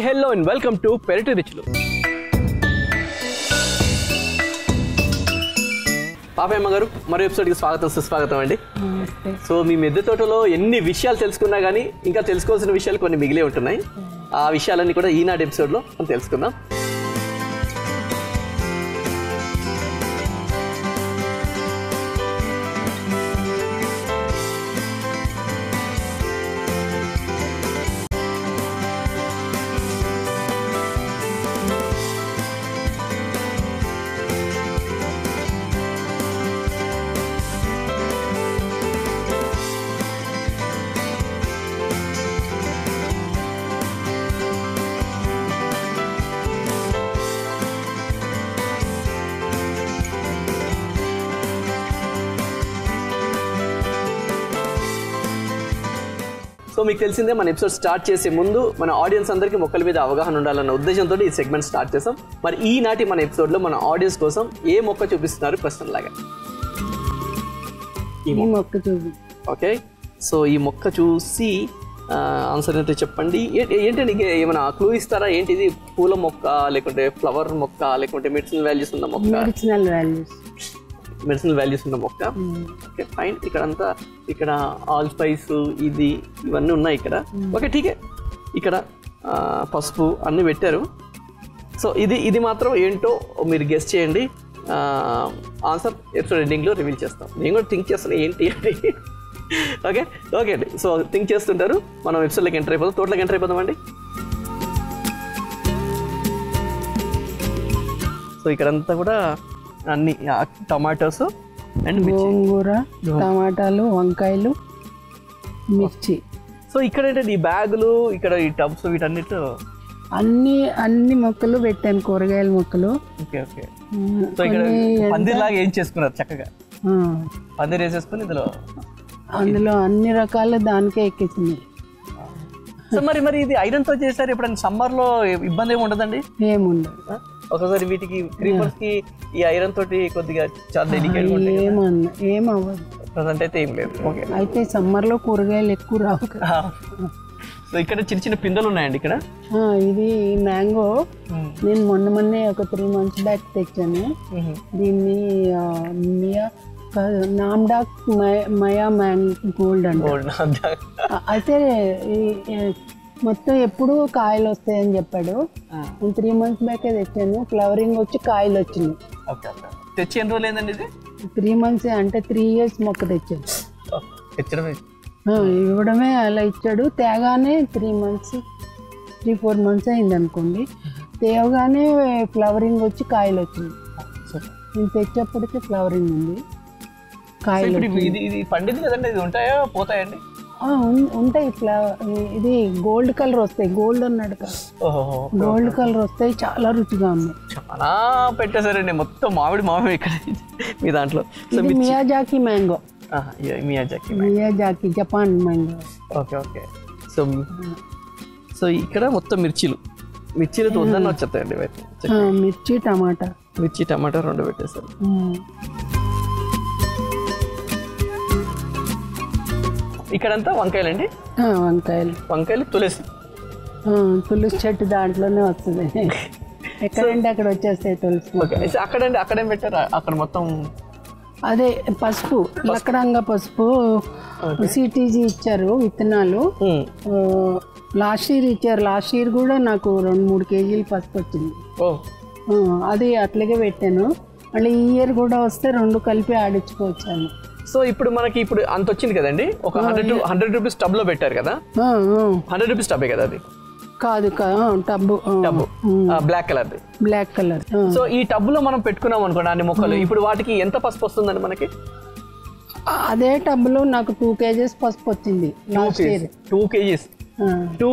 hello and welcome to Perity Ruchulu. Papayyamma గారు మరో ఎపిసోడ్కి సుస్వాగతం అండి. సో మీ మిద్దె తోటలో ఎన్ని విషయాలు తెలుసుకున్నా కానీ ఇంకా తెలుసుకోవాల్సిన విషయాలు కొన్ని మిగిలే ఉంటున్నాయి. ఆ విషయాలన్నీ కూడా ఈనాటి ఎపిసోడ్లో మనం తెలుసుకుందాం. సో మీకు తెలిసిందే మన ఎపిసోడ్ స్టార్ట్ చేసే ముందు మన ఆడియన్స్ అందరికీ మొక్కల మీద అవగాహన ఉండాలన్న ఉద్దేశంతో ఈ సెగ్మెంట్ స్టార్ట్ చేసాం. మరి ఈనాటి మన ఎపిసోడ్లో మన ఆడియన్స్ కోసం ఏ మొక్క చూపిస్తున్నారు క్వశ్చన్ లాగా? ఈ మొక్క చూసి ఓకే. సో ఈ మొక్క చూసి ఆన్సర్ ఏంటో చెప్పండి. ఏంటండి ఏమైనా క్లూ ఇస్తారా? ఏంటిది పూల మొక్క లేకుంటే ఫ్లవర్ మొక్క లేకుంటే మెడిసినల్ వాల్యూస్ ఉన్న మొక్క? మెడిసినల్ వాల్యూస్ ఉన్న మొక్క. Okay fine. ఇక్కడ ఆల్ స్పైస్ ఇవన్నీ ఉన్నాయి ఇక్కడ. ఓకే ఠీకే. ఇక్కడ పసుపు అన్నీ పెట్టారు. సో ఇది మాత్రం ఏంటో మీరు గెస్ చేయండి. ఆన్సర్ ఎపిసోడ్ ఎండింగ్లో రివీల్ చేస్తాం. నేను కూడా థింక్ చేస్తాను ఏంటి అని. ఓకే అండి. సో థింక్ చేస్తుంటారు. మనం ఎపిసోడ్లోకి ఎంటర్ అయిపోతాం. తోటలోకి ఎంటర్ అయిపోతామండి. సో ఇక్కడంతా కూడా అన్ని టమాటోస్ అండ్ గోంగూర, టమాటాలు, వంకాయలు, మిర్చి. సో ఇక్కడ ఏంటంటే ఈ బ్యాగులు, ఇక్కడ ఈ టబ్స్, వీటన్నిటి అన్ని మొక్కలు పెట్టాను, కూరగాయల మొక్కలు. Okay okay. సో ఇక్కడ పందిర్లాగా ఏం చేసుకున్నారు చక్కగా. పందిర్ వేసేసుకుని అందులో అన్ని రకాల దానికే ఎక్కించింది. సో మరి ఇది ఐరన్తో చేశారు. ఎప్పుడైనా సమ్మర్లో ఇబ్బంది ఏమి ఉండదండి? ఏముండదు. ఒకసారి వీటికి క్రీపర్స్ కి ఈ ఐరన్ తోటి కొద్దిగా చాలా డెలికేట్ ఏమవ్వదు. ప్రజెంట్ అయితే ఏం లేదు. ఓకే. అయితే సమ్మర్ లో కూరగాయలు ఎక్కువ రావు. సో ఇక్కడ చిన్న పిందెలు ఉన్నాయండి. ఇక్కడ ఇది మ్యాంగో. నేను మొన్నే ఒక 3 months బ్యాక్ తెచ్చాను. దీన్ని నామ్డాక్ మయా మ్యాంగో గోల్డ్ అంటే. అయితే మొత్తం ఎప్పుడు కాయలు వస్తాయని చెప్పాడు. నేను 3 months బ్యాకే తెచ్చాను. ఫ్లవరింగ్ వచ్చి కాయలు వచ్చినాయి. తెచ్చి ఎన్ని రోజులు ఏందండి ఇది? 3 months అంటే 3 years మొక్క తెచ్చాను. ఇవ్వడమే అలా ఇచ్చాడు. తేగానే 3-4 months అయింది అనుకోండి. తేవగానే ఫ్లవరింగ్ వచ్చి కాయలు వచ్చింది. నేను తెచ్చేప్పటికి ఫ్లవరింగ్ ఉంది, కాయలు. పండింది కదండి, ఇది ఉంటాయా పోతాయండి? ఉంటాయి. ఇది గోల్డ్ కలర్ వస్తాయి. గోల్డ్ అన్నాడు కదా, గోల్డ్ కలర్ వస్తాయి. చాలా రుచిగా ఉన్నాయి. చాలా పెట్టేశారండి మొత్తం మామిడి ఇక్కడ మీ దాంట్లో. Miyazaki mango. Miyazaki Japan mango. Okay okay. So ఇక్కడ మొత్తం మిర్చీలతో వద్దని వచ్చేస్తాయండి. మిర్చి టమాటా 2 పెట్టేశారు. ఇక్కడంతా వంకాయలండి. వంకాయలు తులసి చెట్టు దాంట్లోనే వస్తుంది. ఎక్కడంటే అక్కడ వచ్చేస్తాయి తులసి. అక్కడేం పెట్టారు? అక్కడ మొత్తం అదే పసుపు, లక్కడంగా పసుపు. సిటీజీ ఇచ్చారు విత్తనాలు. లాస్ట్ ఇయర్ ఇచ్చారు. లాస్ట్ ఇయర్ కూడా నాకు 2-3 kgs పసుపు వచ్చింది. అది అట్లాగే పెట్టాను. మళ్ళీ ఈ ఇయర్ కూడా వస్తే 2 కలిపి ఆడించుకోవచ్చాను. సో ఇప్పుడు మనకి అంత వచ్చింది కదండి. ఒక 100 రూపీస్ టబ్ లో పెట్టారు కదా. 100 రూపీస్ టబ్బే కదా అది? కాదు టబ్బు బ్లాక్ కలర్. సో ఈ టబ్ లో మనం పెట్టుకున్నాం అనుకోండి అన్ని మొక్కలు. ఇప్పుడు వాటికి ఎంత పసుపు వస్తుందండి మనకి? అదే టబ్ లో నాకు 2 kgs పసుపు వచ్చింది. 2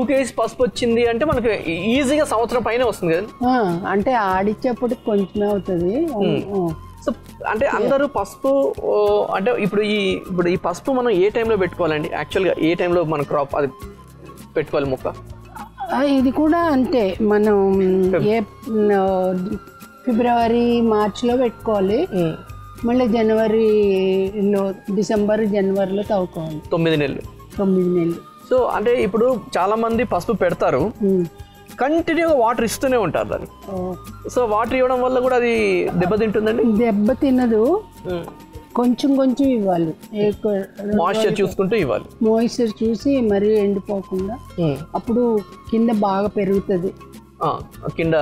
kgs పసుపు వచ్చింది అంటే మనకి ఈజీగా సంవత్సరం పైన వస్తుంది కదా. అంటే ఆడిచ్చేప్పటికి కొంచెమే అవుతుంది. సో అంటే అందరూ పసుపు అంటే ఇప్పుడు ఈ పసుపు మనం ఏ టైంలో పెట్టుకోవాలండి? యాక్చువల్గా ఏ టైంలో మన క్రాప్ అది పెట్టుకోవాలి మొక్క? ఇది కూడా అంతే. మనం ఫిబ్రవరి మార్చిలో పెట్టుకోవాలి. మళ్ళీ జనవరిలో, డిసెంబర్ జనవరిలో తవ్వుకోవాలి. 9 నెలలు. సో అంటే ఇప్పుడు చాలా మంది పసుపు పెడతారు, కంటిన్యూగా వాటర్ ఇస్తూనే ఉంటారు దానికి. సో వాటర్ ఇవ్వడం వల్ల కూడా అది దెబ్బతింటుందండి? దెబ్బ తినదు, కొంచెం కొంచెం ఇవ్వాలి, మాయిశ్చర్ చూసుకుంటూ ఇవ్వాలి. మాయిశ్చర్ చూసి మరీ ఎండిపోకుండా, అప్పుడు కింద బాగా పెరుగుతుంది. కింద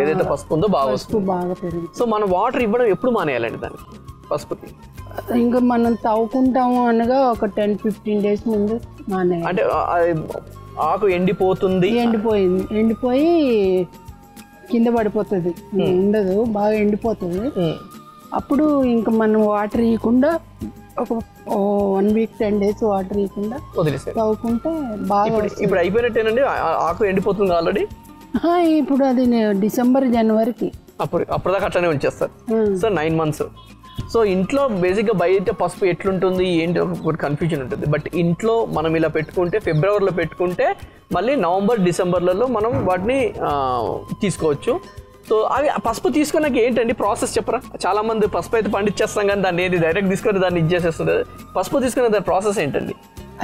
ఏదైతే పసుపు ఉందో బాగా బాగా పెరుగుతుంది. సో మనం వాటర్ ఇవ్వడం ఎప్పుడు మానేయాలండి దానికి, పసుపుకి? ఇంకా మనం తవ్వుకుంటాము అనగా ఒక 10-15 days ముందు మానేయాలి. అంటే ఆకు ఎండిపోయి కింద పడిపోతుంది, ఉండదు, బాగా ఎండిపోతుంది. అప్పుడు ఇంకా మనం వాటర్ ఇవ్వకుండా ఒక 1 week 10 days వాటర్ ఇవ్వకుండా తవ్వుకుంటే బాగా. ఇప్పుడు అయిపోయినట్టేనండి, ఆకు ఎండిపోతుంది ఆల్రెడీ. ఇప్పుడు అది December January అప్పుడు దాకా అట్లనే ఉంచేస్తారు. So 9 months. సో ఇంట్లో బేసిక్గా బయట పసుపు ఎట్లుంటుంది ఏంటి ఒక కన్ఫ్యూజన్ ఉంటుంది. బట్ ఇంట్లో మనం ఇలా పెట్టుకుంటే, ఫిబ్రవరిలో పెట్టుకుంటే మళ్ళీ నవంబర్ డిసెంబర్లలో మనం వాటిని తీసుకోవచ్చు. సో అవి పసుపు తీసుకున్నాక ఏంటండి ప్రాసెస్ చెప్పరా? చాలా మంది పసుపు అయితే పండించేస్తాం కానీ దాన్ని ఏది డైరెక్ట్ తీసుకొని దాన్ని ఇచ్చేసేస్తుంది. పసుపు తీసుకునే దాని ప్రాసెస్ ఏంటండి?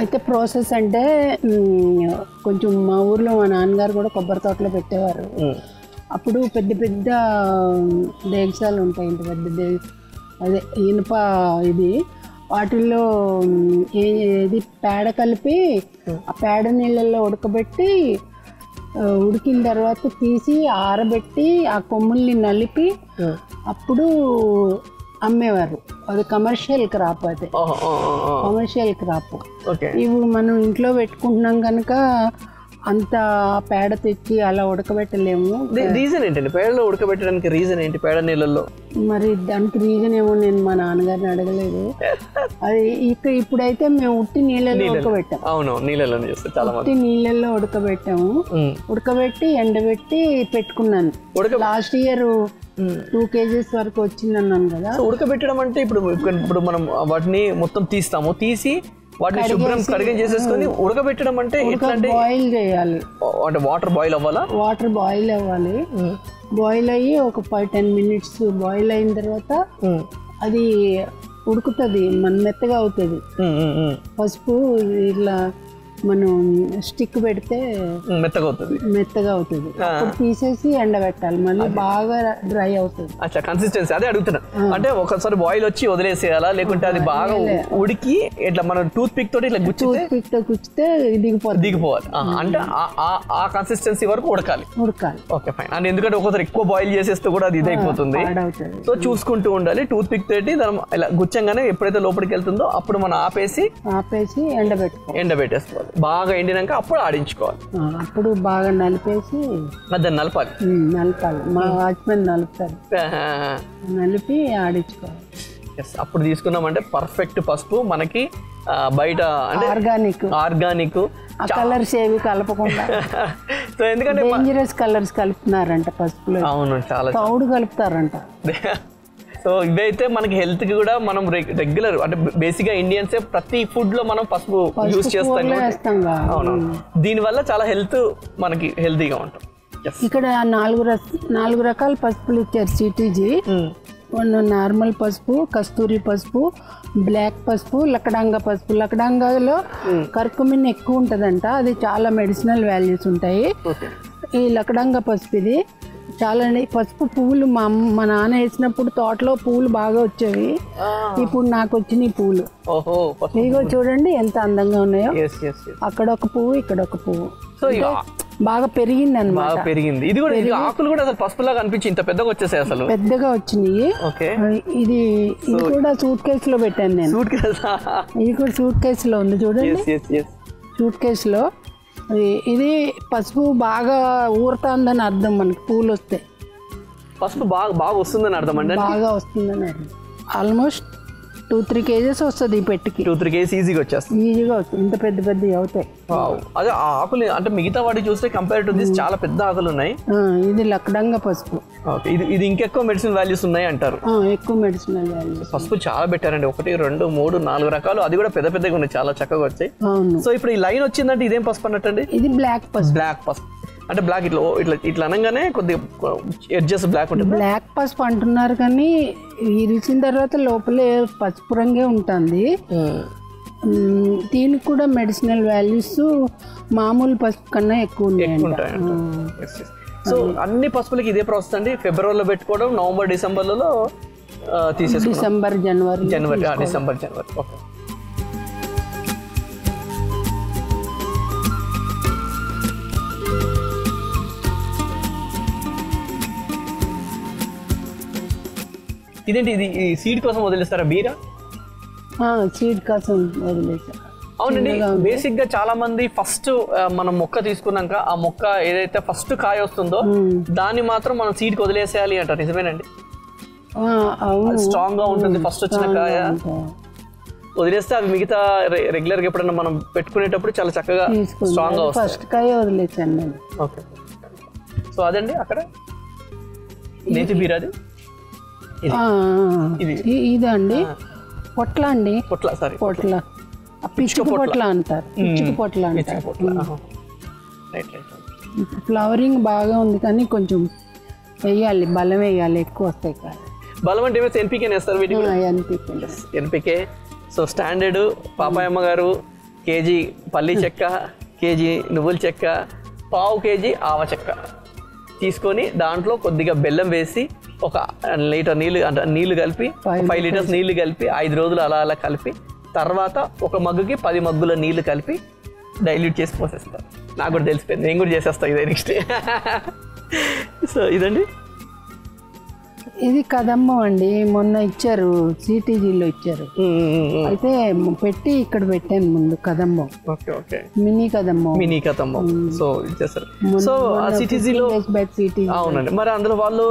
అయితే ప్రాసెస్ అంటే కొంచెం మా ఊర్లో మా నాన్నగారు కూడా కొబ్బరి తోటలో పెట్టేవారు. అప్పుడు పెద్ద పెద్ద దేగసాలు ఉంటాయి, ఇంత పెద్ద అదే ఇనుప ఇది, వాటిల్లో ఏది పేడ కలిపి ఆ పేడ నీళ్ళల్లో ఉడకబెట్టి, ఉడికిన తర్వాత తీసి ఆరబెట్టి ఆ కొమ్ముల్ని నలిపి అప్పుడు అమ్మేవారు. అది కమర్షియల్ క్రాప్, అది కమర్షియల్ క్రాప్. ఇప్పుడు మనం ఇంట్లో పెట్టుకుంటున్నాం కనుక అంత పేడ తెచ్చి అలా ఉడకబెట్టలేము. రీజన్ ఏంటండి పేడలో ఉడకబెట్టడానికి? రీజన్ ఏంటి పేడ నీళ్ళల్లో? మరి దానికి రీజన్ ఏమో నేను మా నాన్నగారిని అడగలేదు. అది ఇప్పుడైతే మేము ఉట్టి నీళ్ళలో ఉడకబెట్టాం. అవును, నీళ్ళలోనే చేస్తాం చాలా మంది. ఉట్టి నీళ్ళల్లో ఉడకబెట్టాము, ఉడకబెట్టి ఎండబెట్టి పెట్టుకున్నాను. లాస్ట్ ఇయర్ 2 kgs వరకు వచ్చిందన్నాను కదా. ఉడకబెట్టడం అంటే ఇప్పుడు మనం వాటిని మొత్తం తీసి వాటిని శుభ్రం కడిగం చేసేసుకొని ఉడకబెట్టడం అంటే బాయిల్ చేయాలి. అంటే వాటర్ బాయిల్ అవ్వాలా? వాటర్ బాయిల్ అవ్వాలి. బాయిల్ అయ్యి ఒక 5-10 minutes బాయిల్ అయిన తర్వాత అది ఉడుకుతుంది, మెత్తగా అవుతుంది. పసుపు ఇలా మనం స్టిక్ పెడితే మెత్తగా అవుతుంది. అప్పుడు తీసేసి ఎండబెట్టాలి, మళ్ళీ బాగా డ్రై అవుతుంది. అచ్చా, కన్సిస్టెన్సీ అదే అడుగుతున్నా. అంటే ఒకసారి బాయిల్ వచ్చి వదిలేసేయాలా, లేకుంటే అది బాగా ఉడికి ఇట్లా మనం టూత్ పిక్ తోటి ఇట్లా గుచ్చితే దిగిపోవాలి? అంటే ఆ కన్సిస్టెన్సీ వరకు ఉడకాలి. Okay, fine. అంటే ఎందుకంటే ఒక్కోసారి ఎక్కువ బాయిల్ చేసేస్తే కూడా అది ఇదైపోతుంది. సో చూసుకుంటూ ఉండాలి. టూత్ పిక్ తోటి ఇలా గుచ్చంగానే ఎప్పుడైతే లోపలికి వెళ్తుందో అప్పుడు మనం ఆపేసి ఎండబెట్టేసుకోవాలి. బాగా ఎండినాక అప్పుడు ఆడించుకోవాలి. అప్పుడు బాగా నలిపేసి దాన్ని నలపాలి. మా వాచ్మెన్ నలుపుతారు, నలిపి ఆడించుకోవాలి. అప్పుడు తీసుకున్నామంటే పర్ఫెక్ట్ పసుపు మనకి బయట అంటే ఆర్గానిక్ కలర్స్ ఏవి కలపకుండా. సో ఎందుకంటే డేంజరస్ కలర్స్ కలుపుతున్నారంట పసుపులో. అవును, చాలా పౌడర్ కలుపుతారంట. సో ఇవైతే మనకి హెల్త్ కి కూడా మనం రెగ్యులర్ అంటే బేసిక్ గా ఇండియన్స్ ప్రతి ఫుడ్ లో మనం పసుపు యూజ్ చేస్తాం. అవును, దీనివల్ల చాలా హెల్త్ మనకి హెల్తీగా ఉంటాం. ఇక్కడ 4 రకాల పసుపులు ఇచ్చారు సిటీజీ. నార్మల్ పసుపు, కస్తూరి పసుపు, బ్లాక్ పసుపు, లకడంగా పసుపు. లకడంగాలో కర్కుమిన్ ఎక్కువ ఉంటుందంట, అది చాలా మెడిసినల్ వాల్యూస్ ఉంటాయి. ఈ లకడంగా పసుపు ఇది చాలా. పసుపు పువ్వులు మా నాన్న వేసినప్పుడు తోటలో పువ్వులు బాగా వచ్చేవి, ఇప్పుడు నాకు వచ్చినాయి పువ్వులు. ఇదిగో చూడండి ఎంత అందంగా ఉన్నాయో. అక్కడ ఒక పువ్వు, ఇక్కడ ఒక పువ్వు. సో బాగా పెరిగింది అన్నమాట. పెరిగింది. ఇది కూడా ఆకులు కూడా అసలు పసుపులాగా అనిపించి ఇంత పెద్దగా వచ్చేసాయి, అసలు పెద్దగా వచ్చినాయి. ఇది కూడా సూట్ కేసులో పెట్టాను నేను. ఇది కూడా సూట్ కేసులో ఉంది చూడండి. సూట్ కేసులో ఇది పసుపు బాగా ఊరుతుందని అర్థం. మనకి పూలు వస్తే పసుపు బాగా వస్తుందని అర్థం అండి. బాగా వస్తుందని అర్థం. ఆల్మోస్ట్ 2-3 kgs వస్తుంది ఈ పెట్టికి. 2-3 kgs ఈజీగా వచ్చేస్తుంది. ఈజీగా వస్తుంది, ఇంత పెద్దవి అవుతాయి. అదే ఆకులు అంటే మిగతా వాటికి చూస్తే కంపేర్ టు దిస్ చాలా పెద్ద ఆకులు ఉన్నాయి. ఇది లకడంగా పసుపు. ఇది ఇంకెక్కువ మెడిసిన్ వాల్యూస్ ఉన్నాయి అంటారు. ఎక్కువ మెడిసినల్ వాల్యూస్. పసుపు చాలా పెట్టారండి, 1, 2, 3, 4 రకాలు. అది కూడా పెద్ద పెద్దగా ఉన్నాయి, చాలా చక్కగా వచ్చాయి. సో ఇప్పుడు ఈ లైన్ వచ్చిందంటే ఇదేం పసుపు అన్నట్టండి? ఇది బ్లాక్ పసుపు. బ్లాక్ పసుపు అంటే బ్లాక్ ఇట్లా అనగానే కొద్దిగా ఎడ్జెస్ బ్లాక్ ఉంటుంది. బ్లాక్ పసుపు అంటున్నారు కానీ ఇరిచిన తర్వాత లోపలే పసుపు రంగే ఉంటుంది. దీనికి కూడా మెడిసినల్ వాల్యూస్ మామూలు పసుపు కన్నా ఎక్కువ ఉన్నాయంట. సో అన్ని పసుపులకి ఇదే ప్రాసెస్ అండి, ఫిబ్రవరిలో పెట్టుకోవడం, నవంబర్ డిసెంబర్లలో తీసేసుకోవడం. డిసెంబర్ జనవరి ఓకే. ఇదేంటి, ఇది సీడ్ కోసం వదిలేస్తారా బీరా? సీడ్ కోసం వదిలేసారు. అవునండి, బేసిక్ గా చాలా మంది ఫస్ట్ మనం మొక్క తీసుకున్నాక ఆ మొక్క ఏదైతే ఫస్ట్ కాయ వస్తుందో దాన్ని మాత్రం మనం సీడ్ కి వదిలేసేయాలి అంటారు, నిజమేనండి? స్ట్రాంగ్ గా ఉంటుంది ఫస్ట్ వచ్చిన కాయ, వదిలేస్తే అవి మిగతా రెగ్యులర్ గా ఎప్పుడైనా మనం పెట్టుకునేటప్పుడు చాలా చక్కగా స్ట్రాంగ్ గా వస్తాయి. ఫస్ట్ కాయ వదిలేసాను నేను. ఓకే, సో అదండి అక్కడ నేతి బీరాది ఇదండి పొట్ల అండి, పొట్ల పిచ్చుక పొట్ల అంటారు, పిచ్చుక పొట్ల అంటారు. ఫ్లవరింగ్ బాగా ఉంది కానీ కొంచెం వేయాలి, బలం వేయాలి, ఎక్కువ వస్తాయి కాదు. బలం అంటే ఏమైతే ఎన్పికే వేస్తారు వీటికి? ఎన్పికే. సో స్టాండర్డ్ పాపాయమ్మ గారు కేజీ పల్లి చెక్క, కేజీ నువ్వుల చెక్క, పావు కేజీ ఆవ చెక్క తీసుకొని దాంట్లో కొద్దిగా బెల్లం వేసి 1 లీటర్ నీళ్ళు కలిపి 5 లీటర్స్ నీళ్లు కలిపి 5 రోజులు అలా కలిపి తర్వాత 1 మగ్గుకి 10 మగ్గుల నీళ్లు కలిపి డైల్యూట్ చేసి పోసేస్తారు. నాకు కూడా తెలిసిపోయింది, నేను కూడా చేసేస్తాను ఇదే నెక్స్ట్. సో ఇదండి, ఇది కదంబం అండి, మొన్న ఇచ్చారు సిటీజీలో ఇచ్చారు, అయితే పెట్టి ఇక్కడ పెట్టాను ముందు కదంబం. మినీ కదంబం. సో ఇచ్చేస్తారు. సో సిటీజీలో అవునండి, మరి అందులో వాళ్ళు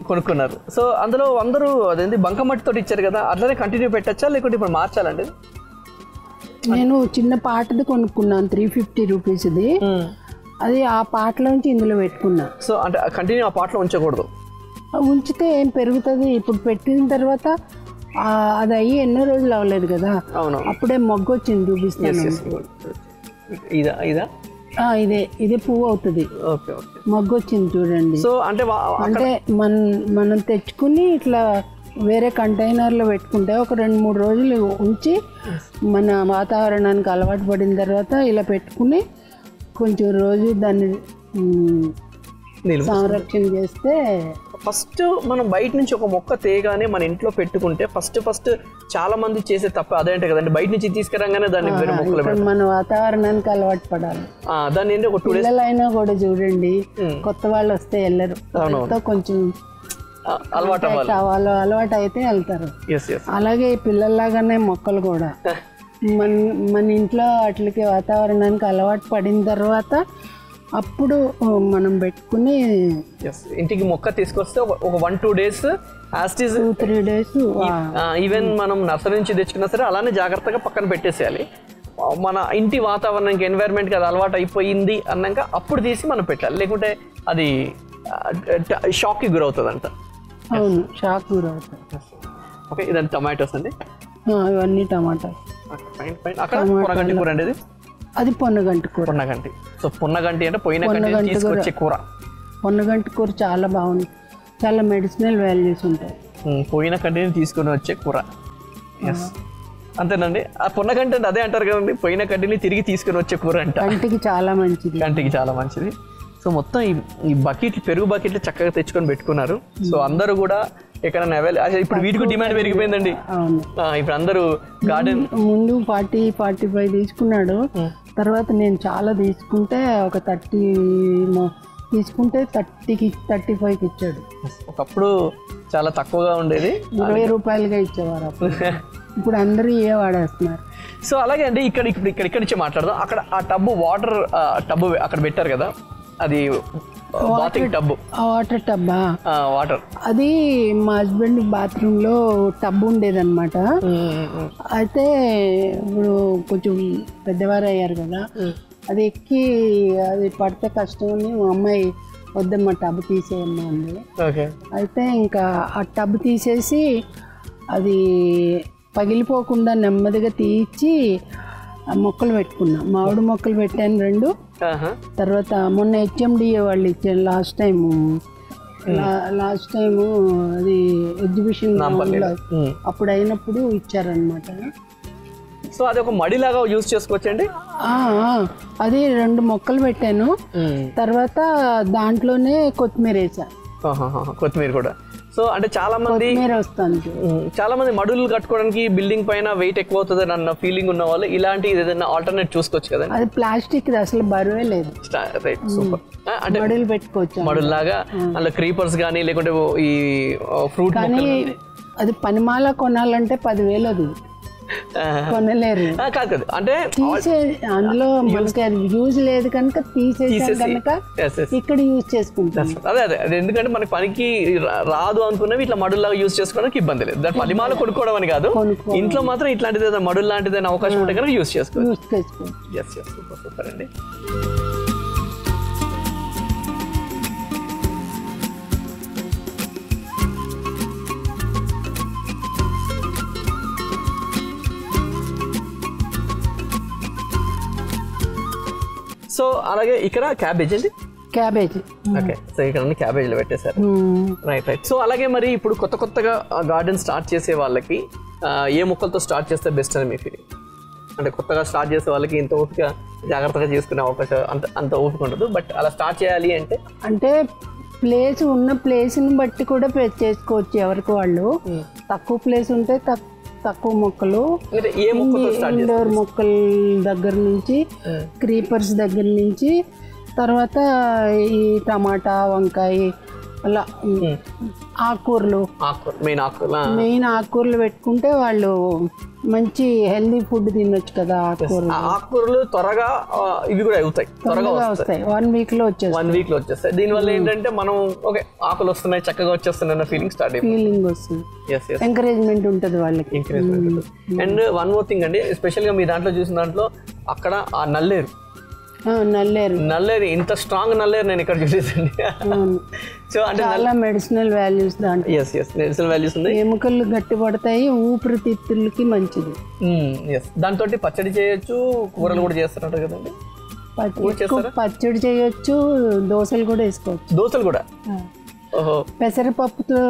కొనుక్కున్నారు. సో అందులో అందరూ అదేంటి బంకమట్టితో ఇచ్చారు కదా, అట్లనే కంటిన్యూ పెట్టచ్చా లేకుంటే ఇప్పుడు మార్చాలండి? నేను చిన్న పాటది కొనుక్కున్నాను 350 రూపీస్ది, అది ఆ పాటలోంచి ఇందులో పెట్టుకున్నా. సో అంటే కంటిన్యూ ఆ పాటలో ఉంచకూడదు, ఉంచితే ఏం పెరుగుతుంది? ఇప్పుడు పెట్టిన తర్వాత అది అయ్యి ఎన్నో రోజులు అవ్వలేదు కదా, అప్పుడే మొగ్గు వచ్చింది, చూపిస్తాను. ఇదే పువ్వు అవుతుంది, మొగ్గు వచ్చింది చూడండి. సో అంటే మనం తెచ్చుకుని ఇట్లా వేరే కంటైనర్లో పెట్టుకుంటే ఒక 2-3 రోజులు ఉంచి మన వాతావరణానికి అలవాటు పడిన తర్వాత ఇలా పెట్టుకుని కొంచెం రోజు దాన్ని సంరక్షణ చేస్తే. ఫస్ట్ మనం బయట నుంచి ఒక మొక్క తేగానే మన ఇంట్లో పెట్టుకుంటే ఫస్ట్ చాలా మంది చేసే తప్ప అదేంటే కదండి, బయట నుంచి తీసుకురాగానే దాన్ని వేరే మొక్కలు మన వాతావరణానికి అలవాటు పడాలి. దాన్ని ఏంటి, ఒక 2 days పిల్లలైనా కూడా చూడండి, కొత్త వాళ్ళు వస్తే వెళ్ళరు, కొంచెం అలవాటు అయితే వెళ్తారు. అలాగే పిల్లల్లాగానే మొక్కలు కూడా మన ఇంట్లో వాటికి వాతావరణానికి అలవాటు పడిన తర్వాత అప్పుడు మనం పెట్టుకుని ఇంటికి మొక్క తీసుకొస్తే ఒక 1-2 days 2-3 days ఈవెన్ మనం నర్సరీ నుంచి తెచ్చుకున్నా సరే అలానే జాగ్రత్తగా పక్కన పెట్టేసేయాలి. మన ఇంటి వాతావరణానికి ఎన్వైరన్మెంట్కి అది అలవాటు అయిపోయింది అన్నాక అప్పుడు తీసి మనం పెట్టాలి, లేకుంటే అది షాక్కి గురవుతుందంట. అవును, షాక్ గురవుతుంది. ఓకే, ఇదంతా టమాటోస్ అండి, ఇవన్నీ టమాటా. అక్కడ పొన్నగంటి కూర అండి, అది పొన్నగంటి కూర. సో పొన్నగంటి అంటే పోయిన తీసుకొచ్చే కూర. పొన్నగంటి కూర చాలా బాగుంది, చాలా మెడిసినల్ వాల్యూస్ ఉంటాయి. పోయిన కంటిని తీసుకుని వచ్చే కూర. అంతేనండి, ఆ పొన్నగంటి అంటే అదే అంటారు కదండి, పోయిన కంటిని తిరిగి తీసుకుని వచ్చే కూర అంట. కంటికి చాలా మంచిది. సో మొత్తం ఈ బకెట్లు, పెరుగు బకెట్లు చక్కగా తెచ్చుకొని పెట్టుకున్నారు. సో అందరూ కూడా ఎక్కడైనా ఇప్పుడు వీటికి డిమాండ్ పెరిగిపోయిందండి. ఇప్పుడు అందరూ గార్డెన్ ముందు 40-45 తీసుకున్నాడు, తర్వాత నేను చాలా తీసుకుంటే ఒక 30 తీసుకుంటే 30కి 35కి ఇచ్చాడు. ఒకప్పుడు చాలా తక్కువగా ఉండేది, 20 రూపాయలుగా ఇచ్చేవారు అప్పుడు. ఇప్పుడు అందరూ ఇవే వాడేస్తున్నారు. సో అలాగే అండి, ఇక్కడ నుంచి మాట్లాడదాం. అక్కడ ఆ టబ్బు, వాటర్ టబ్బు అక్కడ పెట్టారు కదా, అది వాటర్ టబ్బా? వాటర్ అది మా హస్బెండ్ బాత్రూమ్ లో టబ్ ఉండేదన్నమాట. అయితే ఇప్పుడు కొంచెం పెద్దవారు అయ్యారు కదా, అది ఎక్కి అది పడితే కష్టం అని మా అమ్మాయి వద్దమ్మా టబ్ తీసేయమ్మా అంది. అయితే ఇంకా ఆ టబ్ తీసేసి అది పగిలిపోకుండా నెమ్మదిగా తీయించి మొక్కలు పెట్టుకున్నా. మామిడి మొక్కలు పెట్టాను 2. తర్వాత మొన్న HMDA వాళ్ళు ఇచ్చారు లాస్ట్ టైము అది ఎగ్జిబిషన్ అప్పుడు అయినప్పుడు ఇచ్చారనమాట. సో అది ఒక మడిలాగా యూజ్ చేసుకోవచ్చండి. అది 2 మొక్కలు పెట్టాను, తర్వాత దాంట్లోనే కొత్తిమీర వేసా. కొత్తిమీర కూడా. సో అంటే చాలా మంది మడులు కట్టుకోవడానికి బిల్డింగ్ పైన వెయిట్ ఎక్కువ అవుతుంది అన్న ఫీలింగ్ ఉన్న వాళ్ళు ఇలాంటి ఏదైనా ఆల్టర్నేట్ చూసుకోవచ్చు కదా. అది ప్లాస్టిక్, అసలు బరువే లేదు. సూపర్. అంటే మడులు పెట్టుకోవచ్చు, మడుల్లాగా అందులో క్రీపర్స్ కానీ లేకుంటే ఈ ఫ్రూట్. కానీ అది పనిమాల కొనాలంటే 10,000 అది కొనలేరు. కాదు అంటే అందులో మనకి అది యూజ్ లేదు కనుక తీసేసి కనుక ఇక్కడ యూజ్ చేసుకుంటాం. అదే ఎందుకంటే మనకి పనికి రాదు అనుకున్నవి ఇట్లా మడుల్లాగా యూజ్ చేసుకోవడానికి ఇబ్బంది లేదు. దాని పలిమాల కొనుక్కోవడం అని కాదు, ఇంట్లో మాత్రం ఇట్లాంటిది మడుల్ లాంటిది అవకాశం ఉంటే కనుక యూజ్ చేసుకోవచ్చు. సూపర్ అండి. సో అలాగే ఇక్కడ క్యాబేజ్ అండి. ఓకే, సో ఇక్కడ క్యాబేజీలు పెట్టేశారు. రైట్. సో అలాగే మరి ఇప్పుడు కొత్తగా గార్డెన్ స్టార్ట్ చేసే వాళ్ళకి ఏ మొక్కలతో స్టార్ట్ చేస్తే బెస్ట్ అని మీ ఫీలింగ్? అంటే కొత్తగా స్టార్ట్ చేసే వాళ్ళకి ఇంత ఓపిక జాగ్రత్తగా చేసుకునే అవకాశం అంత ఓపిక ఉండదు, బట్ అలా స్టార్ట్ చేయాలి అంటే ఉన్న ప్లేస్ని బట్టి కూడా చేసుకోవచ్చు. ఎవరికి వాళ్ళు తక్కువ ప్లేస్ ఉంటే తక్కువ మొక్కలు, ఇండోర్ మొక్కల దగ్గర నుంచి క్రీపర్స్ దగ్గర నుంచి, తర్వాత ఈ టమాటా, వంకాయ, అలా మెయిన్ ఆకుకూరలు పెట్టుకుంటే వాళ్ళు మంచి హెల్దీ ఫుడ్ తినొచ్చు కదా. ఆకుకూరలు త్వరగా ఇవి కూడా అవుతాయి, త్వరగా వస్తాయి. 1 week లో వచ్చేస్తాయి. దీనివల్ల ఏంటంటే మనం ఓకే ఆకులు వస్తున్నాయి, చక్కగా వచ్చేస్తున్నాయి అన్న ఫీలింగ్ వస్తుంది. ఎంకరేజ్మెంట్ ఉంటుంది వాళ్ళకి. అండ్ వన్ మోర్ థింగ్ అండి, ఎస్పెషల్ గా మీ దాంట్లో చూసిన దాంట్లో అక్కడ ఆ నల్లేరు ఇంత స్ట్రాంగ్ నల్లేరు నేను ఇక్కడ చూసేదండి. సో అంటే చాలా మెడిసినల్ వాల్యూస్ దాంట్లో. మెడిసినల్ వాల్యూస్ ఉన్నాయి. ఎముకలు గట్టి పడతాయి, ఊపిరితిత్తులకి మంచిది. దాంతో పచ్చడి చేయొచ్చు, కూరలు కూడా చేస్తున్నట్టు కదండి. పచ్చడి చేయొచ్చు, దోశలు కూడా వేసుకోవచ్చు. దోశలు కూడా పెసరపప్పుతో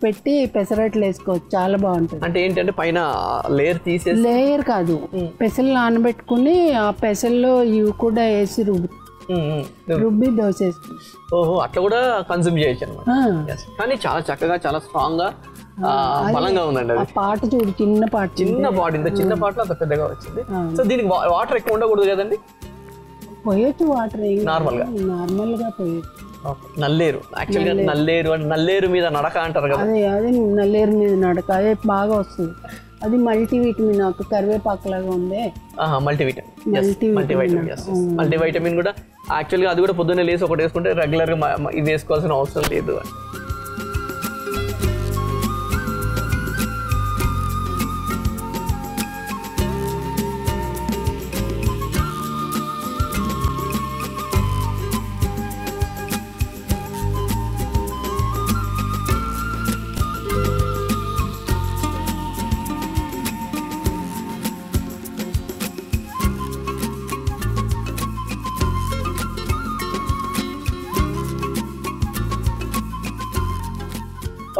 పెట్టి పెసరట్లు వేసుకోవచ్చు, చాలా బాగుంటుంది. అంటే ఏంటంటే పైన లేయర్ కాదు, పెసలు నానబెట్టుకుని ఆ పెసల్లో ఇవి కూడా వేసి రుబ్బి దోశ వేసుకుంటాం. ఓహో, అట్లా కూడా కన్స్యూమ్ చేయొచ్చు అనమాట. కానీ చాలా చక్కగా, చాలా స్ట్రాంగ్ గా, బలంగా ఉందండి. ఆ పాట చూడు, చిన్న పాట ఇంత చిన్న పాటలో అంత పెద్దగా వచ్చింది. సో దీనికి వాటర్ ఎక్కువ ఉండకూడదు కదండి? పోయొచ్చు వాటర్, నార్మల్ గా పోయొచ్చు. నల్లేరు యాక్చువల్గా నల్లేరు మీద నడక అంటారు కదా. అదే నల్లేరు మీద నడక, అదే బాగా వస్తుంది. అది మల్టీవిటమిన్, ఒక కరివేపాకు లాగా ఉంది. మల్టీవిటమిన్ కూడా యాక్చువల్గా అది కూడా పొద్దున్నే లేసి ఒకటి వేసుకుంటే రెగ్యులర్ గా ఇది వేసుకోవాల్సిన అవసరం లేదు.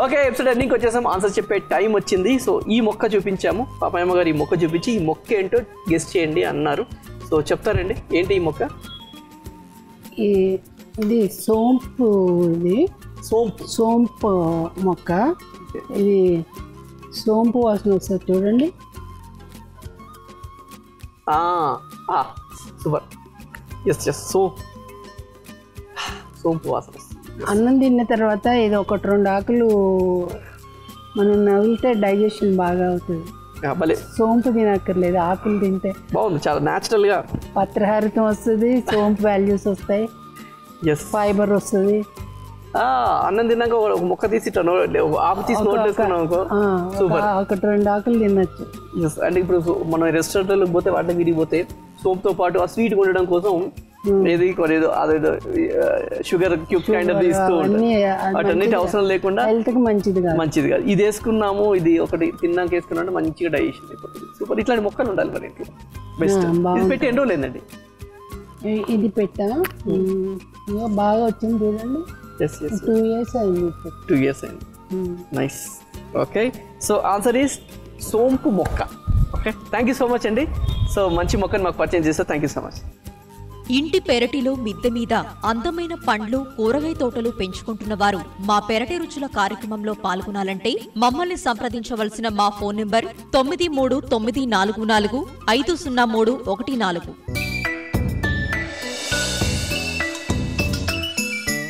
ఓకే, ఎపిసోడ్ ఎండింగ్కి వచ్చేసాం. ఆన్సర్ చెప్పే టైం వచ్చింది. సో ఈ మొక్క చూపించాము, పాపయ్యమ్మ గారు ఈ మొక్క చూపించి ఈ మొక్క ఏంటో గెస్ చేయండి అన్నారు. సో చెప్తారండి ఏంటి ఈ మొక్క? ఇది సోంపు. సోంపు మొక్క. ఇది సోంపు వాసన వస్తుంది చూడండి. సూపర్. సోంపు వాసన. అన్నం తిన్న తర్వాత ఇది 1-2 ఆకులు మనం నవ్వితే డైజెషన్ బాగా అవుతుంది. సోంపు తినక్కర్లేదు, ఆకులు తింటే బాగుంది, చాలా న్యాచురల్ గా పత్రహారితం వస్తుంది, సోంపు వాల్యూస్ వస్తాయి, ఫైబర్ వస్తుంది. అన్నం తిన్నాక ఒక మొక్క తీసి ఆకు తీసి సూపర్, 1-2 ఆకులు తినచ్చు. అంటే ఇప్పుడు మనం రెస్టారెంట్లకు పోతే వాటికి విరిగిపోతే సోంపుతో పాటు ఆ స్వీట్ ఉండడం కోసం ఏది కొనేదో అదేదో షుగర్ క్యూబ్ కైండ్ ఆఫ్ ఇస్తూ ఉంటాయి. వాటన్నిటి అవసరం లేకుండా మంచిది కాదు. ఇది వేసుకున్నాము, ఇది ఒకటి తిన్నాక వేసుకున్నాం, మంచిగా డైజెషన్ అయిపోతుంది. సూపర్. ఇట్లాంటి మొక్కలు ఉండాలి మరి ఇంట్లో. బెస్ట్. ఇది పెట్టి ఎన్ని రోజులు అయిందండి? ఇది పెట్టా బాగా వచ్చింది చూడండి. 2 years అయింది. 2 years అయింది. Nice. Okay, so answer is సోంపు మొక్క. Okay, thank you so much అండి. సో మంచి మొక్కను మాకు పరిచయం చేస్తే థ్యాంక్ యూ సో మచ్. ఇంటి పెరటిలో మిద్దె మీద అందమైన పండ్లు కూరగాయ తోటలు పెంచుకుంటున్న వారు మా పెరటి రుచుల కార్యక్రమంలో పాల్గొనాలంటే మమ్మల్ని సంప్రదించవలసిన మా ఫోన్ నంబర్ 9394450314.